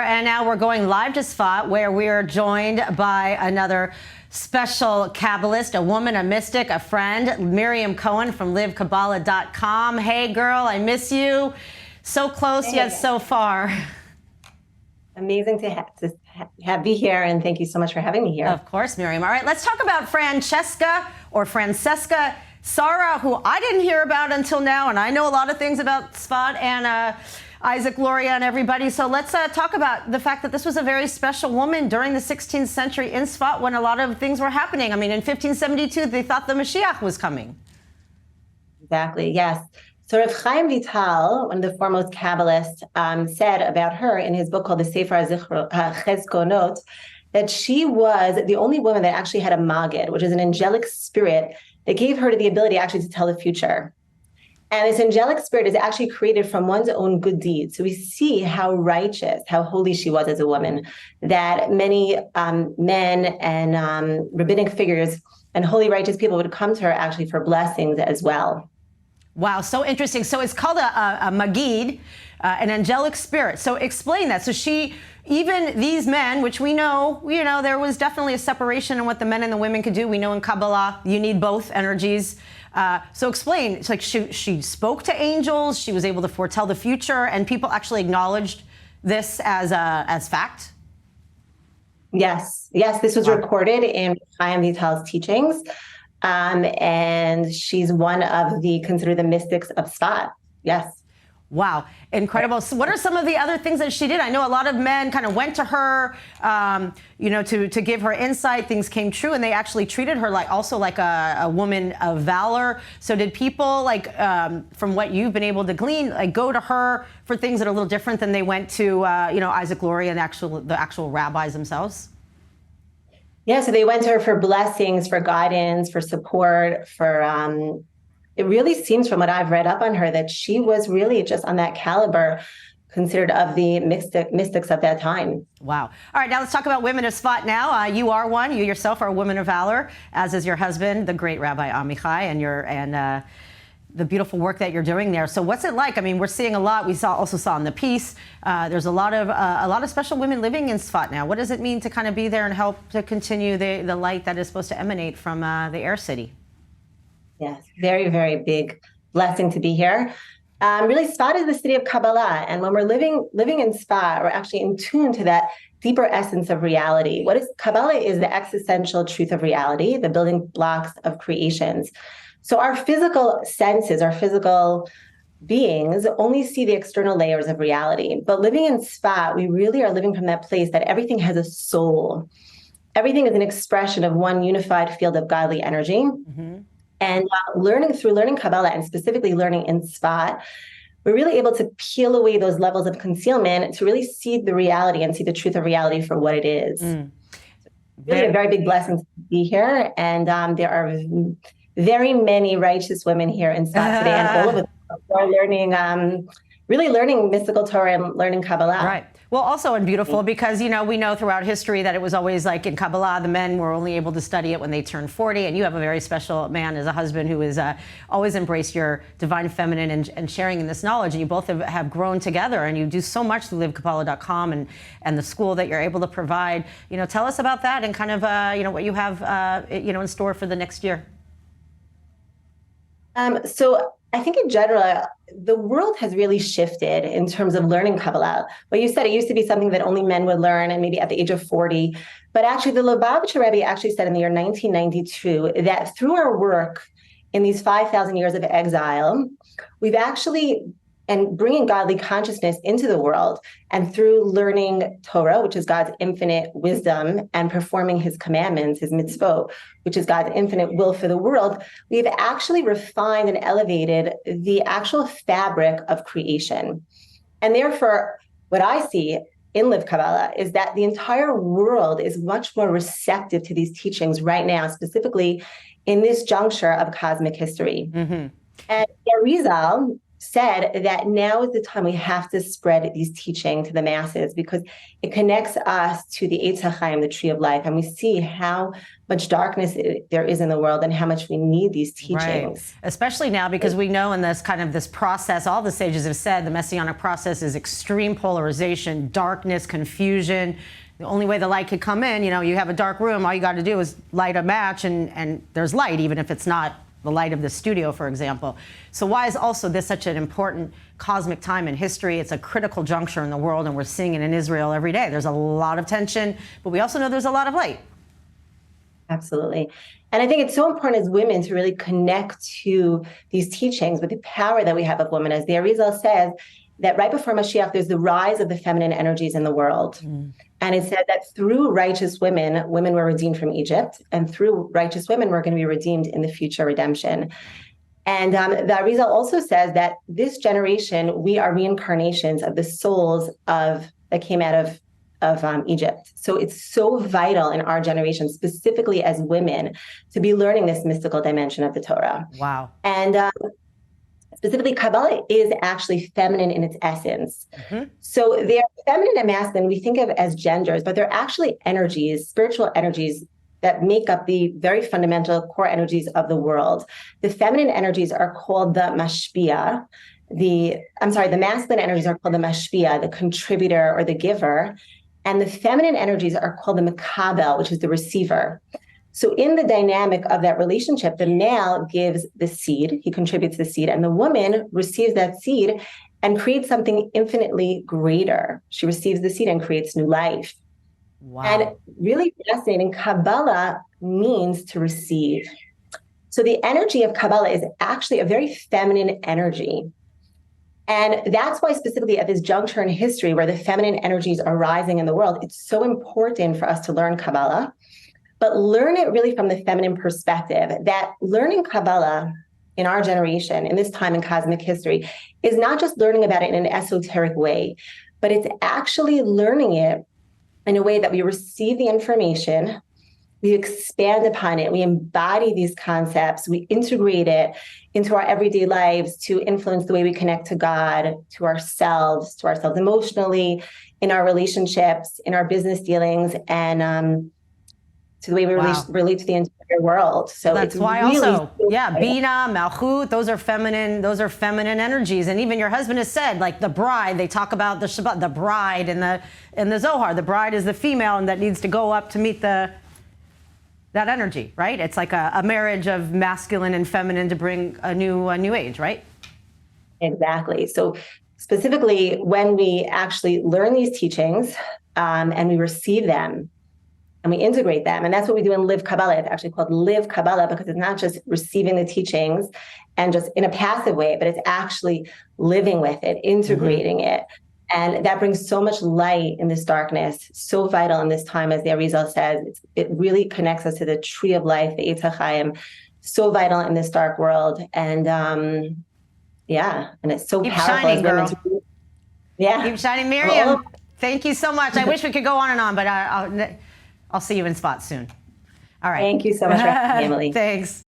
And now we're going live to Sfat, where we are joined by another special Kabbalist, a woman, a mystic, a friend, Miriam Cohen from livekabbalah.com. Hey, girl, I miss you. So close, yet so far. Amazing to be here, and thank you so much for having me here. Of course, Miriam. All right, let's talk about Francesca Sarah, who I didn't hear about until now, and I know a lot of things about Sfat and Isaac Luria and everybody. So let's talk about the fact that this was a very special woman during the 16th century in Sfat when a lot of things were happening. I mean, in 1572, they thought the Mashiach was coming. Exactly, yes. So Rav Chaim Vital, one of the foremost Kabbalists, said about her in his book called the Sefer Chezkonot, that she was the only woman that actually had a maggid, which is an angelic spirit that gave her the ability actually to tell the future. And this angelic spirit is actually created from one's own good deeds. So we see how righteous, how holy she was as a woman, that many men and rabbinic figures and holy righteous people would come to her actually for blessings as well. Wow, so interesting. So it's called a maggid, an angelic spirit. So explain that. So even these men, which we know, there was definitely a separation in what the men and the women could do. We know in Kabbalah, you need both energies. So explain, it's like she spoke to angels, she was able to foretell the future, and people actually acknowledged this as fact? Yes, this was recorded in Chaim Vital's teachings. And she's one of considered the mystics of Sfat. Yes. Wow. Incredible. So what are some of the other things that she did? I know a lot of men kind of went to her, to give her insight. Things came true, and they actually treated her like a woman of valor. So did people from what you've been able to glean, go to her for things that are a little different than they went to, Isaac Luria and the actual rabbis themselves? Yeah, so they went to her for blessings, for guidance, for support, for it really seems from what I've read up on her that she was really just on that caliber considered of the mystics of that time. Wow. All right, now let's talk about women of Sfat now. You are one. You yourself are a woman of valor, as is your husband, the great Rabbi Amichai, and the beautiful work that you're doing there. So what's it like? I mean, we're seeing a lot. We also saw in the piece, there's a lot of special women living in Sfat now. What does it mean to kind of be there and help to continue the light that is supposed to emanate from the air city? Yes, very, very big blessing to be here. Really, Sfat is the city of Kabbalah. And when we're living in Sfat, we're actually in tune to that deeper essence of reality. Kabbalah is the existential truth of reality, the building blocks of creations. So our physical senses, our physical beings only see the external layers of reality. But living in Sfat, we really are living from that place that everything has a soul. Everything is an expression of one unified field of godly energy. Mm-hmm. And through learning Kabbalah, and specifically learning in Sfat, we're really able to peel away those levels of concealment to really see the reality and see the truth of reality for what it is. Really a very big blessing to be here. And there are very many righteous women here in Sfat today, and all of us are learning, really learning mystical Torah and learning Kabbalah. Right. Well, also and beautiful because, we know throughout history that it was always like in Kabbalah, the men were only able to study it when they turned 40. And you have a very special man as a husband who has always embraced your divine feminine and sharing in this knowledge. And you both have grown together, and you do so much through livekabbalah.com and the school that you're able to provide. Tell us about that and kind of, what you have, in store for the next year. So I think in general, the world has really shifted in terms of learning Kabbalah. Well, you said it used to be something that only men would learn, and maybe at the age of 40. But actually, the Lubavitcher Rebbe actually said in the year 1992 that through our work in these 5,000 years of exile, we've actually, and bringing godly consciousness into the world, and through learning Torah, which is God's infinite wisdom, and performing his commandments, his mitzvot, which is God's infinite will for the world, we've actually refined and elevated the actual fabric of creation. And therefore, what I see in Liv Kabbalah is that the entire world is much more receptive to these teachings right now, specifically in this juncture of cosmic history. Mm-hmm. And Arizal, said that now is the time we have to spread these teaching to the masses, because it connects us to the Eitz HaChaim, the tree of life, and we see how much darkness there is in the world and how much we need these teachings. Right. Especially now, because we know in this kind of this process, all the sages have said the messianic process is extreme polarization, darkness, confusion. The only way the light could come in, you have a dark room, all you got to do is light a match and there's light, even if it's not the light of the studio, for example. So why is also this such an important cosmic time in history? It's a critical juncture in the world, and we're seeing it in Israel every day. There's a lot of tension, but we also know there's a lot of light. Absolutely. And I think it's so important as women to really connect to these teachings with the power that we have of women. As the Arizal says, that right before Mashiach, there's the rise of the feminine energies in the world. And it said that through righteous women, women were redeemed from Egypt, and through righteous women, we're going to be redeemed in the future redemption. And the Arizal also says that this generation, we are reincarnations of the souls that came out of Egypt. So it's so vital in our generation, specifically as women, to be learning this mystical dimension of the Torah. Wow. And specifically, Kabbalah is actually feminine in its essence. So they're feminine and masculine, we think of as genders, but they're actually energies, spiritual energies that make up the very fundamental core energies of the world. The feminine energies are called the mashpia. The masculine energies are called the mashpia, the contributor or the giver. And the feminine energies are called the makabel, which is the receiver. So in the dynamic of that relationship, the male gives the seed, he contributes the seed, and the woman receives that seed and creates something infinitely greater. She receives the seed and creates new life. Wow. And really fascinating, Kabbalah means to receive. So the energy of Kabbalah is actually a very feminine energy. And that's why specifically at this juncture in history where the feminine energies are rising in the world, it's so important for us to learn Kabbalah, but learn it really from the feminine perspective. That learning Kabbalah in our generation, in this time in cosmic history, is not just learning about it in an esoteric way, but it's actually learning it in a way that we receive the information, we expand upon it, we embody these concepts, we integrate it into our everyday lives to influence the way we connect to God, to ourselves emotionally, in our relationships, in our business dealings, and to the way we relate to the entire world. So that's why really also, Bina, Malchut, those are feminine energies. And even your husband has said, like the bride, they talk about the Shabbat, the bride in the Zohar. The bride is the female and that needs to go up to meet that energy, right? It's like a marriage of masculine and feminine to bring a new age, right? Exactly. So specifically, when we actually learn these teachings and we receive them, and we integrate them. And that's what we do in Live Kabbalah. It's actually called Live Kabbalah because it's not just receiving the teachings and just in a passive way, but it's actually living with it, integrating it. And that brings so much light in this darkness, so vital in this time, as the Arizal says. It really connects us to the tree of life, the Eitz HaChaim, so vital in this dark world. And and it's so Keep powerful. Shining, girl. Keep shining, Miriam. Thank you so much. I wish we could go on and on, but I'll see you in spots soon. All right. Thank you so much for having me, Emily. Thanks.